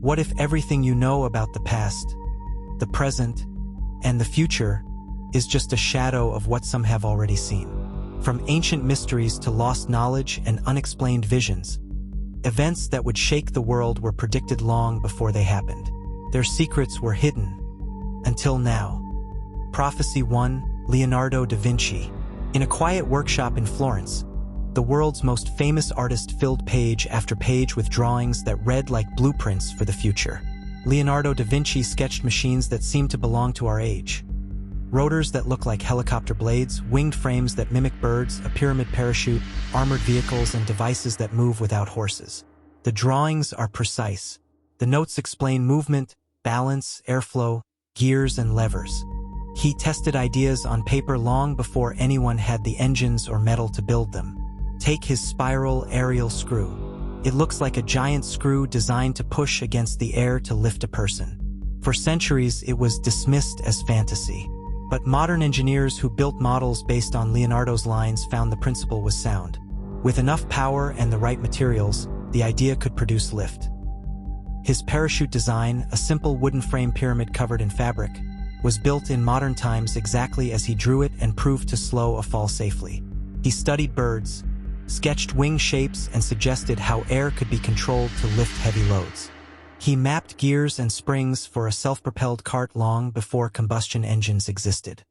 What if everything you know about the past, the present, and the future is just a shadow of what some have already seen? From ancient mysteries to lost knowledge and unexplained visions, events that would shake the world were predicted long before they happened. Their secrets were hidden, until now. Prophecy 1. Leonardo da Vinci. In a quiet workshop in Florence, the world's most famous artist filled page after page with drawings that read like blueprints for the future. Leonardo da Vinci sketched machines that seemed to belong to our age. Rotors that look like helicopter blades, winged frames that mimic birds, a pyramid parachute, armored vehicles, and devices that move without horses. The drawings are precise. The notes explain movement, balance, airflow, gears, and levers. He tested ideas on paper long before anyone had the engines or metal to build them. Take his spiral aerial screw. It looks like a giant screw designed to push against the air to lift a person. For centuries, it was dismissed as fantasy. But modern engineers who built models based on Leonardo's lines found the principle was sound. With enough power and the right materials, the idea could produce lift. His parachute design, a simple wooden frame pyramid covered in fabric, was built in modern times exactly as he drew it and proved to slow a fall safely. He studied birds, sketched wing shapes, and suggested how air could be controlled to lift heavy loads. He mapped gears and springs for a self-propelled cart long before combustion engines existed.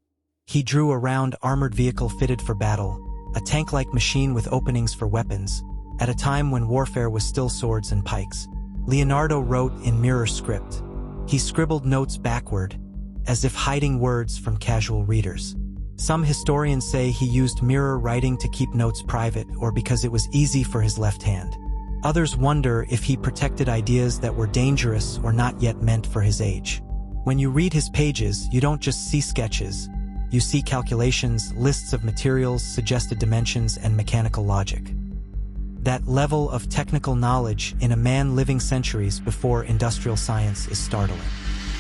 He drew a round armored vehicle fitted for battle, a tank-like machine with openings for weapons, at a time when warfare was still swords and pikes. Leonardo wrote in mirror script. He scribbled notes backward, as if hiding words from casual readers. Some historians say he used mirror writing to keep notes private or because it was easy for his left hand. Others wonder if he protected ideas that were dangerous or not yet meant for his age. When you read his pages, you don't just see sketches. You see calculations, lists of materials, suggested dimensions, and mechanical logic. That level of technical knowledge in a man living centuries before industrial science is startling.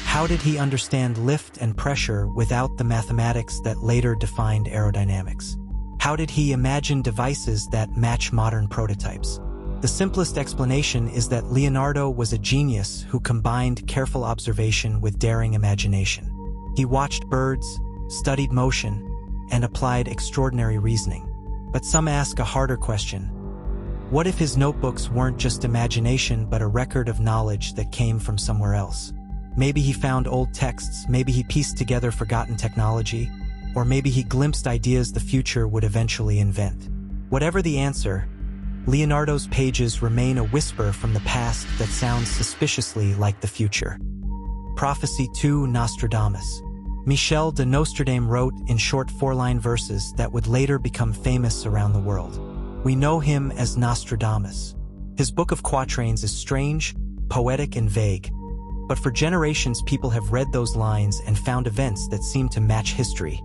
How did he understand lift and pressure without the mathematics that later defined aerodynamics? How did he imagine devices that match modern prototypes? The simplest explanation is that Leonardo was a genius who combined careful observation with daring imagination. He watched birds, studied motion, and applied extraordinary reasoning. But some ask a harder question. What if his notebooks weren't just imagination but a record of knowledge that came from somewhere else? Maybe he found old texts, maybe he pieced together forgotten technology, or maybe he glimpsed ideas the future would eventually invent. Whatever the answer, Leonardo's pages remain a whisper from the past that sounds suspiciously like the future. Prophecy 2. Nostradamus. Michel de Nostradamus wrote in short 4-line verses that would later become famous around the world. We know him as Nostradamus. His book of quatrains is strange, poetic, and vague. But for generations, people have read those lines and found events that seem to match history.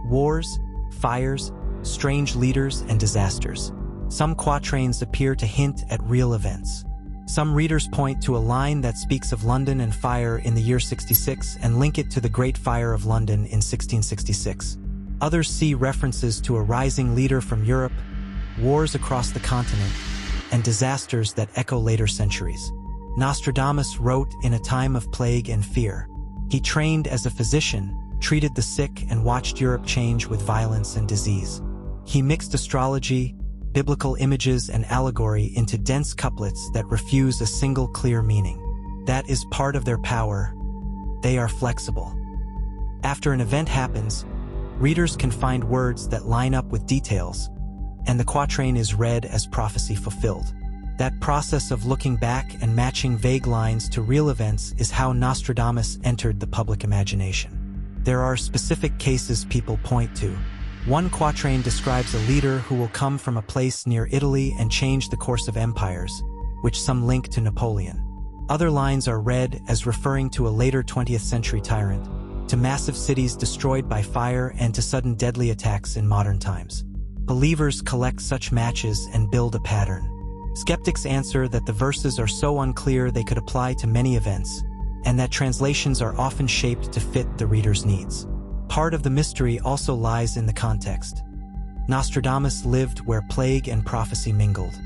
Wars, fires, strange leaders, and disasters. Some quatrains appear to hint at real events. Some readers point to a line that speaks of London and fire in the year 66 and link it to the Great Fire of London in 1666. Others see references to a rising leader from Europe, wars across the continent, and disasters that echo later centuries. Nostradamus wrote in a time of plague and fear. He trained as a physician, treated the sick, and watched Europe change with violence and disease. He mixed astrology, biblical images, and allegory into dense couplets that refuse a single clear meaning. That is part of their power. They are flexible. After an event happens, readers can find words that line up with details, and the quatrain is read as prophecy fulfilled. That process of looking back and matching vague lines to real events is how Nostradamus entered the public imagination. There are specific cases people point to. One quatrain describes a leader who will come from a place near Italy and change the course of empires, which some link to Napoleon. Other lines are read as referring to a later 20th century tyrant, to massive cities destroyed by fire, and to sudden deadly attacks in modern times. Believers collect such matches and build a pattern. Skeptics answer that the verses are so unclear they could apply to many events, and that translations are often shaped to fit the reader's needs. Part of the mystery also lies in the context. Nostradamus lived where plague and prophecy mingled.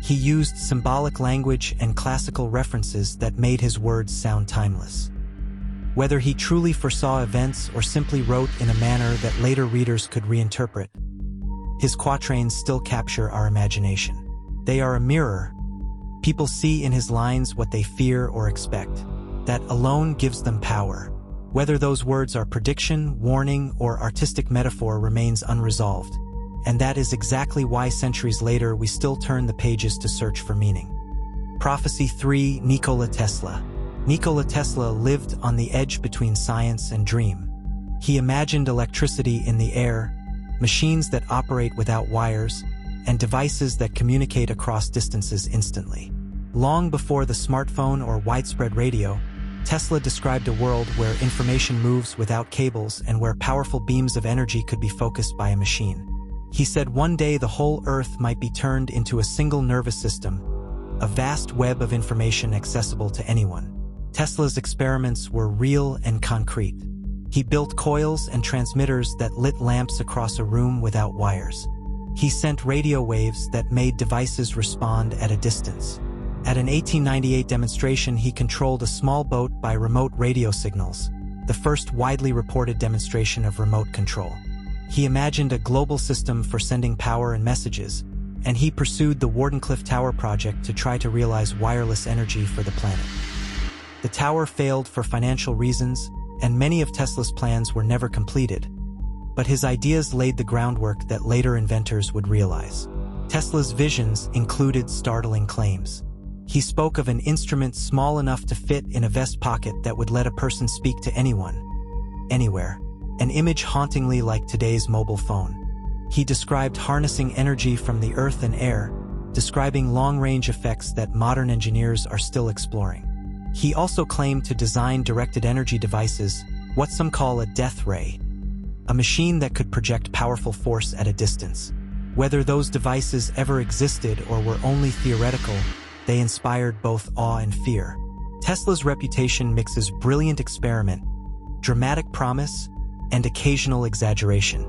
He used symbolic language and classical references that made his words sound timeless. Whether he truly foresaw events or simply wrote in a manner that later readers could reinterpret, his quatrains still capture our imagination. They are a mirror. People see in his lines what they fear or expect. That alone gives them power. Whether those words are prediction, warning, or artistic metaphor remains unresolved. And that is exactly why centuries later we still turn the pages to search for meaning. Prophecy 3. Nikola Tesla. Nikola Tesla lived on the edge between science and dream. He imagined electricity in the air, machines that operate without wires, and devices that communicate across distances instantly. Long before the smartphone or widespread radio, Tesla described a world where information moves without cables and where powerful beams of energy could be focused by a machine. He said one day the whole Earth might be turned into a single nervous system, a vast web of information accessible to anyone. Tesla's experiments were real and concrete. He built coils and transmitters that lit lamps across a room without wires. He sent radio waves that made devices respond at a distance. At an 1898 demonstration, he controlled a small boat by remote radio signals, the first widely reported demonstration of remote control. He imagined a global system for sending power and messages, and he pursued the Wardenclyffe Tower project to try to realize wireless energy for the planet. The tower failed for financial reasons, and many of Tesla's plans were never completed, but his ideas laid the groundwork that later inventors would realize. Tesla's visions included startling claims. He spoke of an instrument small enough to fit in a vest pocket that would let a person speak to anyone, anywhere, an image hauntingly like today's mobile phone. He described harnessing energy from the earth and air, describing long-range effects that modern engineers are still exploring. He also claimed to design directed energy devices, what some call a death ray, a machine that could project powerful force at a distance. Whether those devices ever existed or were only theoretical, they inspired both awe and fear. Tesla's reputation mixes brilliant experiment, dramatic promise, and occasional exaggeration.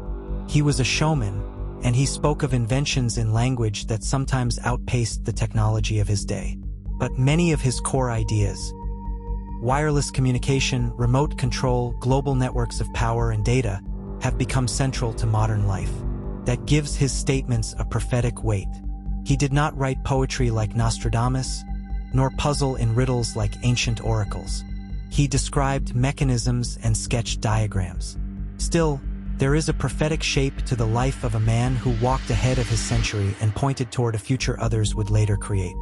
He was a showman, and he spoke of inventions in language that sometimes outpaced the technology of his day. But many of his core ideas, wireless communication, remote control, global networks of power and data, have become central to modern life. That gives his statements a prophetic weight. He did not write poetry like Nostradamus, nor puzzle in riddles like ancient oracles. He described mechanisms and sketched diagrams. Still, there is a prophetic shape to the life of a man who walked ahead of his century and pointed toward a future others would later create.